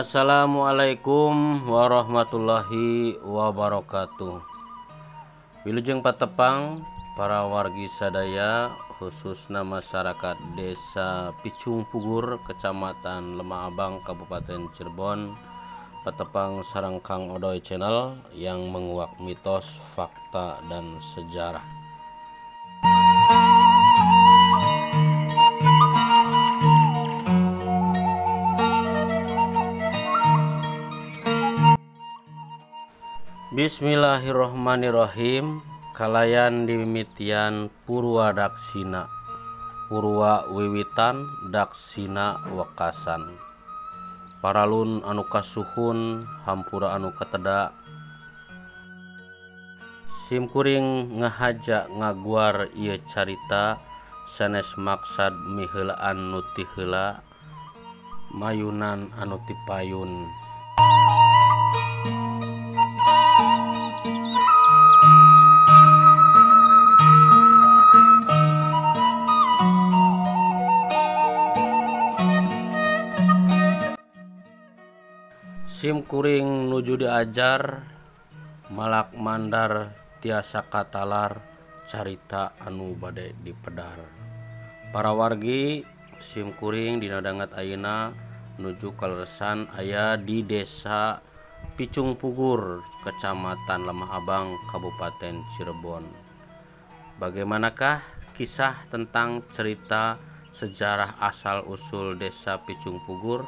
Assalamualaikum warahmatullahi wabarakatuh. Wilujeng patepang para wargi sadaya, khususnya masyarakat Desa Picung Pugur, Kecamatan Lemah Abang, Kabupaten Cirebon, patepang sareng Kang Odoy Channel yang menguak mitos, fakta, dan sejarah. Bismillahirrohmanirrohim. Kalayan dimimitian Purwa Daksina, Purwa wiwitan Daksina wekasan. Paralun anu kasuhun, hampura anu kateda. Simkuring ngahaja ngaguar ieu carita sanes maksad miheulaan nu ti heula, mayunan anu ti payun. Simkuring nuju diajar, malak mandar tiasa katalar carita anu bade dipedar. Para wargi, simkuring dina dangat ayeuna nuju kaleresan aya di Desa Picung Pugur, Kecamatan Lemah Abang, Kabupaten Cirebon. Bagaimanakah kisah tentang cerita sejarah asal usul Desa Picung Pugur?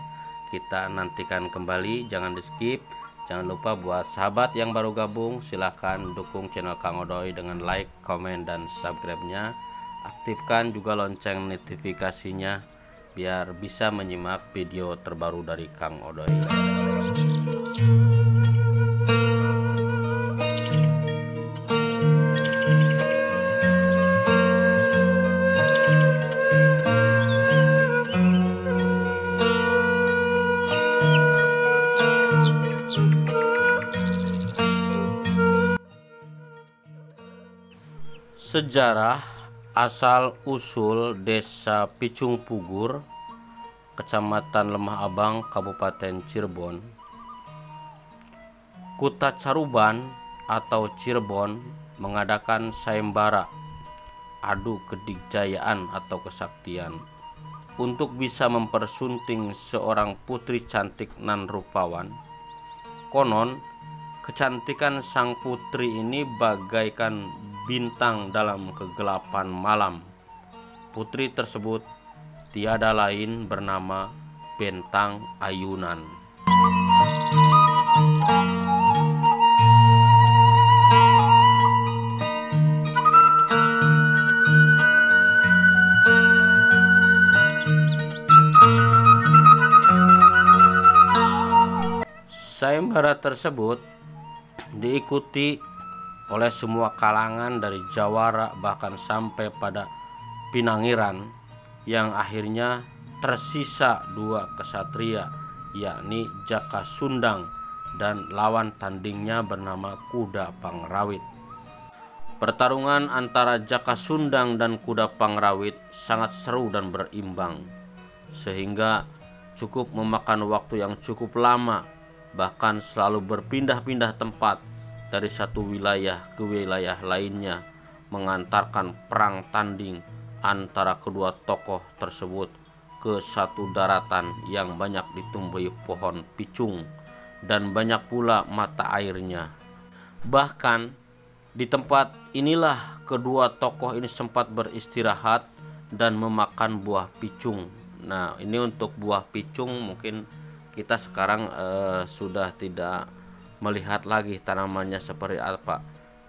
Kita nantikan kembali, jangan di skip. Jangan lupa buat sahabat yang baru gabung, silahkan dukung channel Kang Odoy dengan like, komen, dan subscribe-nya. Aktifkan juga lonceng notifikasinya biar bisa menyimak video terbaru dari Kang Odoy. Sejarah asal-usul Desa Picung Pugur, Kecamatan Lemah Abang, Kabupaten Cirebon. Kuta Caruban atau Cirebon mengadakan sayembara, adu kedikjayaan atau kesaktian, untuk bisa mempersunting seorang putri cantik nan rupawan. Konon, kecantikan sang putri ini bagaikan bintang dalam kegelapan malam. Putri tersebut tiada lain bernama Bentang Ayunan. Sayembara tersebut diikuti oleh semua kalangan dari jawara bahkan sampai pada pinangiran, yang akhirnya tersisa dua kesatria, yakni Jaka Sundang dan lawan tandingnya bernama Kuda Pangrawit. Pertarungan antara Jaka Sundang dan Kuda Pangrawit sangat seru dan berimbang, sehingga cukup memakan waktu yang cukup lama, bahkan selalu berpindah-pindah tempat dari satu wilayah ke wilayah lainnya, mengantarkan perang tanding antara kedua tokoh tersebut ke satu daratan yang banyak ditumbuhi pohon picung dan banyak pula mata airnya. Bahkan di tempat inilah kedua tokoh ini sempat beristirahat dan memakan buah picung. Nah, ini untuk buah picung mungkin kita sekarang sudah tidak melihat lagi tanamannya seperti apa.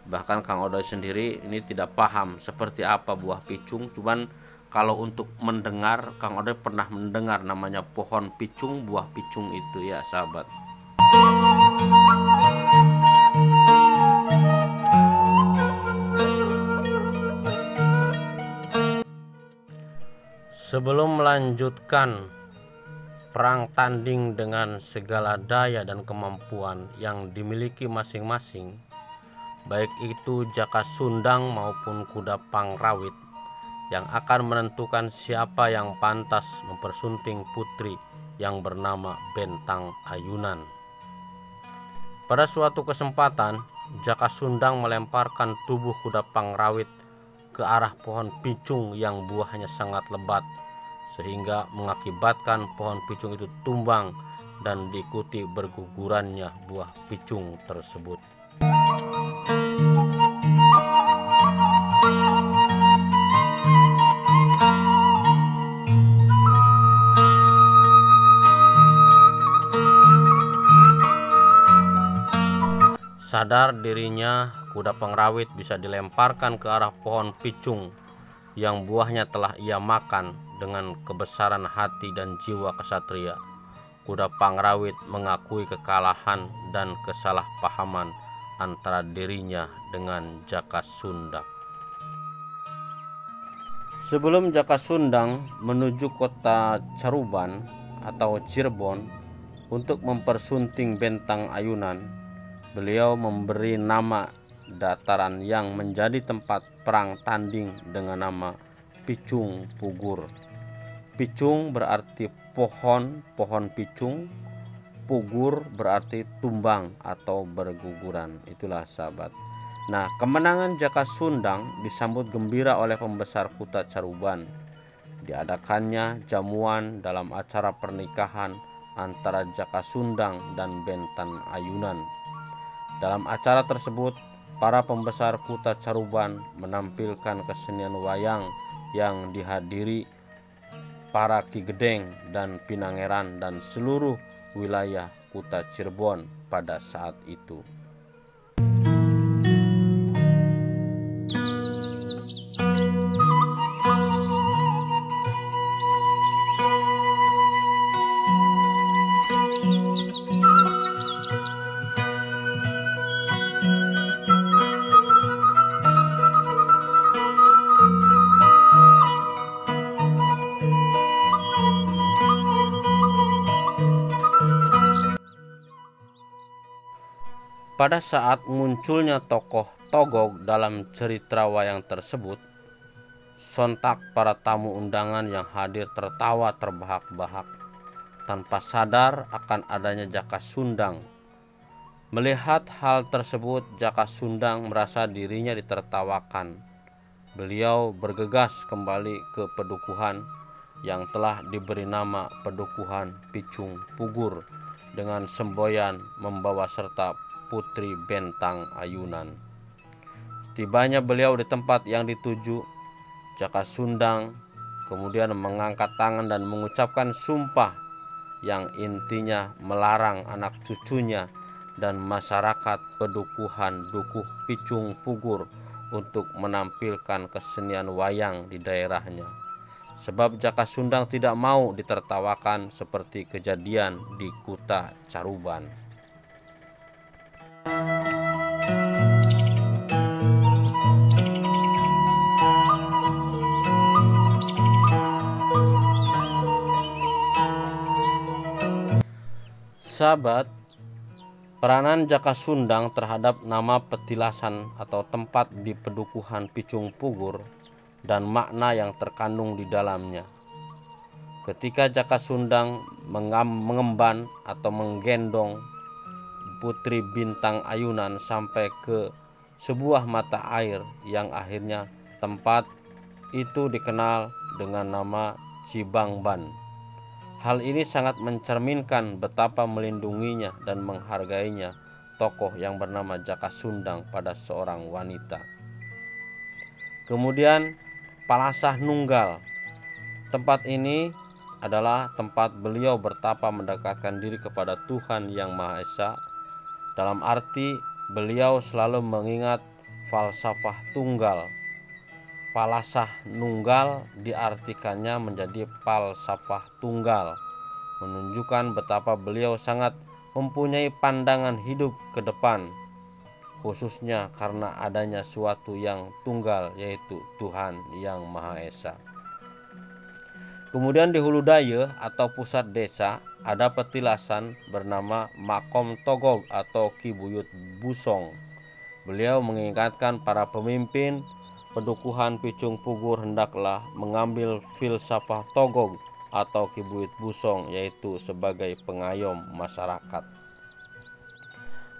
Bahkan Kang Odoy sendiri ini tidak paham seperti apa buah picung. Cuman kalau untuk mendengar, Kang Odoy pernah mendengar namanya pohon picung, buah picung itu ya sahabat. Sebelum melanjutkan perang tanding dengan segala daya dan kemampuan yang dimiliki masing-masing, baik itu Jaka Sundang maupun Kuda Pangrawit, yang akan menentukan siapa yang pantas mempersunting putri yang bernama Bentang Ayunan. Pada suatu kesempatan, Jaka Sundang melemparkan tubuh kuda Pangrawit ke arah pohon picung yang buahnya sangat lebat, sehingga mengakibatkan pohon picung itu tumbang dan diikuti bergugurannya buah picung tersebut. Sadar dirinya, kuda Pangrawit bisa dilemparkan ke arah pohon picung yang buahnya telah ia makan. Dengan kebesaran hati dan jiwa kesatria, kuda Pangrawit mengakui kekalahan dan kesalahpahaman antara dirinya dengan Jaka Sundang. Sebelum Jaka Sundang menuju kota Caruban atau Cirebon untuk mempersunting Bentang Ayunan, beliau memberi nama dataran yang menjadi tempat perang tanding dengan nama Picung Pugur. Picung berarti pohon picung, pugur berarti tumbang atau berguguran. Itulah sahabat. Nah, kemenangan Jaka Sundang disambut gembira oleh pembesar Kuta Caruban. Diadakannya jamuan dalam acara pernikahan antara Jaka Sundang dan Bentang Ayunan. Dalam acara tersebut, para pembesar Kuta Caruban menampilkan kesenian wayang yang dihadiri para Ki Gedeng dan Pinangeran dan seluruh wilayah Kuta Cirebon pada saat itu. Pada saat munculnya tokoh Togog dalam cerita wayang tersebut, sontak para tamu undangan yang hadir tertawa terbahak-bahak tanpa sadar akan adanya Jaka Sundang. Melihat hal tersebut, Jaka Sundang merasa dirinya ditertawakan. Beliau bergegas kembali ke pedukuhan yang telah diberi nama Pedukuhan Picung Pugur dengan semboyan membawa serta Putri Bentang Ayunan. Setibanya beliau di tempat yang dituju, Jaka Sundang kemudian mengangkat tangan dan mengucapkan sumpah yang intinya melarang anak cucunya dan masyarakat pedukuhan Dukuh Picung Pugur untuk menampilkan kesenian wayang di daerahnya. Sebab Jaka Sundang tidak mau ditertawakan seperti kejadian di Kuta Caruban. Sahabat, peranan Jaka Sundang terhadap nama petilasan atau tempat di Pedukuhan Picung Pugur dan makna yang terkandung di dalamnya. Ketika Jaka Sundang mengemban atau menggendong Putri Bintang Ayunan sampai ke sebuah mata air yang akhirnya tempat itu dikenal dengan nama Cibangban. Hal ini sangat mencerminkan betapa melindunginya dan menghargainya tokoh yang bernama Jaka Sundang pada seorang wanita. Kemudian Palasah Nunggal. Tempat ini adalah tempat beliau bertapa mendekatkan diri kepada Tuhan Yang Maha Esa. Dalam arti beliau selalu mengingat falsafah tunggal. Palasah Nunggal diartikannya menjadi falsafah tunggal, menunjukkan betapa beliau sangat mempunyai pandangan hidup ke depan, khususnya karena adanya suatu yang tunggal, yaitu Tuhan Yang Maha Esa. Kemudian di Hulu Daya atau pusat desa ada petilasan bernama Makom Togog atau Ki Buyut Busong. Beliau mengingatkan para pemimpin Pedukuhan Picung Pugur hendaklah mengambil filsafat Togog atau Ki Buyut Busong, yaitu sebagai pengayom masyarakat.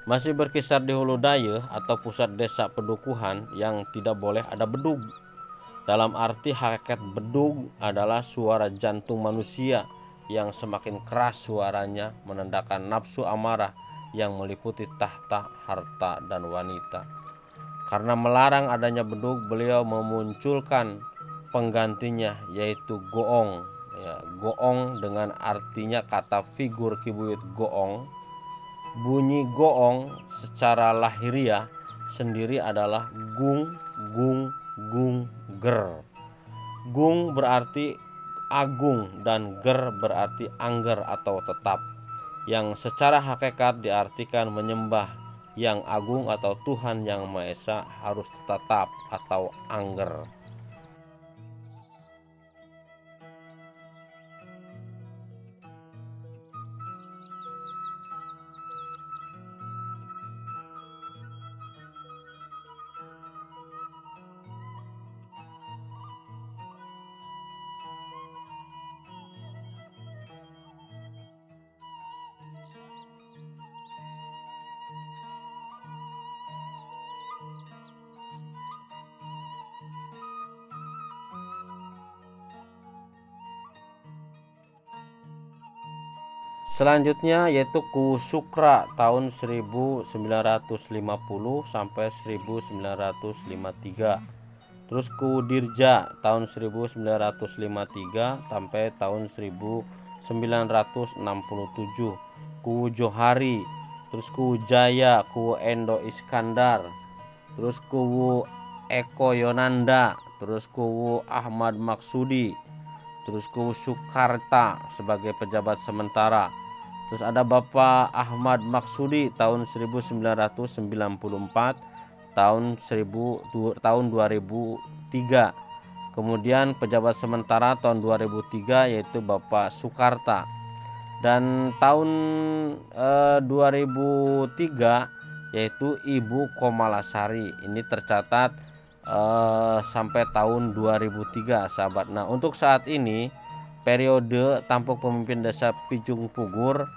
Masih berkisar di Hulu Dayeuh atau pusat desa pedukuhan yang tidak boleh ada bedug. Dalam arti hakikat bedug adalah suara jantung manusia yang semakin keras suaranya menandakan nafsu amarah yang meliputi tahta, harta, dan wanita. Karena melarang adanya bedug, beliau memunculkan penggantinya yaitu goong. Goong dengan artinya kata figur Ki Buyut goong. Bunyi goong secara lahiriah sendiri adalah gung, gung, gung, ger. Gung berarti agung dan ger berarti angger atau tetap, yang secara hakikat diartikan menyembah yang agung atau Tuhan yang Maha Esa harus tetap atau angger. Selanjutnya yaitu Ku Sukra tahun 1950 sampai 1953. Terus Ku Dirja tahun 1953 sampai tahun 1967. Ku Johari, terus Ku Jaya, Ku Endo Iskandar, terus Ku Eko Yonanda, terus Ku Ahmad Maksudi, terus Ku Sukarta sebagai pejabat sementara. Terus ada Bapak Ahmad Maksudi tahun 1994 tahun 2003. Kemudian pejabat sementara tahun 2003 yaitu Bapak Sukarta. Dan tahun 2003 yaitu Ibu Komalasari. Ini tercatat sampai tahun 2003, sahabat. Nah, untuk saat ini periode tampuk pemimpin desa Picung Pugur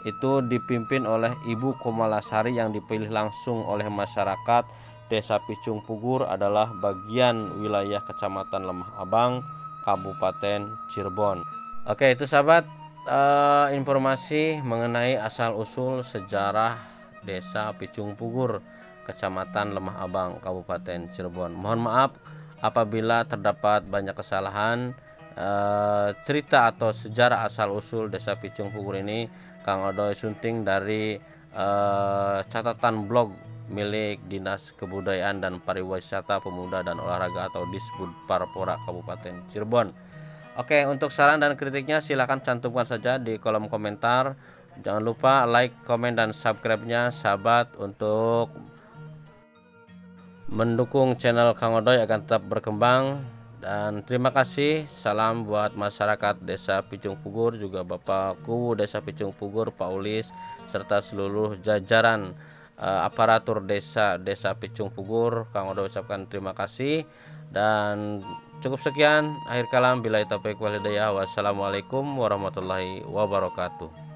itu dipimpin oleh Ibu Komalasari yang dipilih langsung oleh masyarakat. Desa Picung Pugur adalah bagian wilayah Kecamatan Lemah Abang, Kabupaten Cirebon. Oke, itu sahabat informasi mengenai asal-usul sejarah Desa Picung Pugur, Kecamatan Lemah Abang, Kabupaten Cirebon. Mohon maaf apabila terdapat banyak kesalahan. Cerita atau sejarah asal-usul Desa Picung Pugur ini Kang Odoy sunting dari catatan blog milik Dinas Kebudayaan dan Pariwisata Pemuda dan Olahraga atau Disbud Parpora Kabupaten Cirebon. Oke, untuk saran dan kritiknya silahkan cantumkan saja di kolom komentar. Jangan lupa like, komen, dan subscribe-nya sahabat untuk mendukung channel Kang Odoy akan tetap berkembang. Dan terima kasih, salam buat masyarakat Desa Picung Pugur, juga Bapakku Desa Picung Pugur, Pak Ulis, serta seluruh jajaran aparatur Desa Picung Pugur. Kang Odoy ucapkan terima kasih. Dan cukup sekian, akhir kalam, billahi taufiq wal hidayah. Wassalamualaikum warahmatullahi wabarakatuh.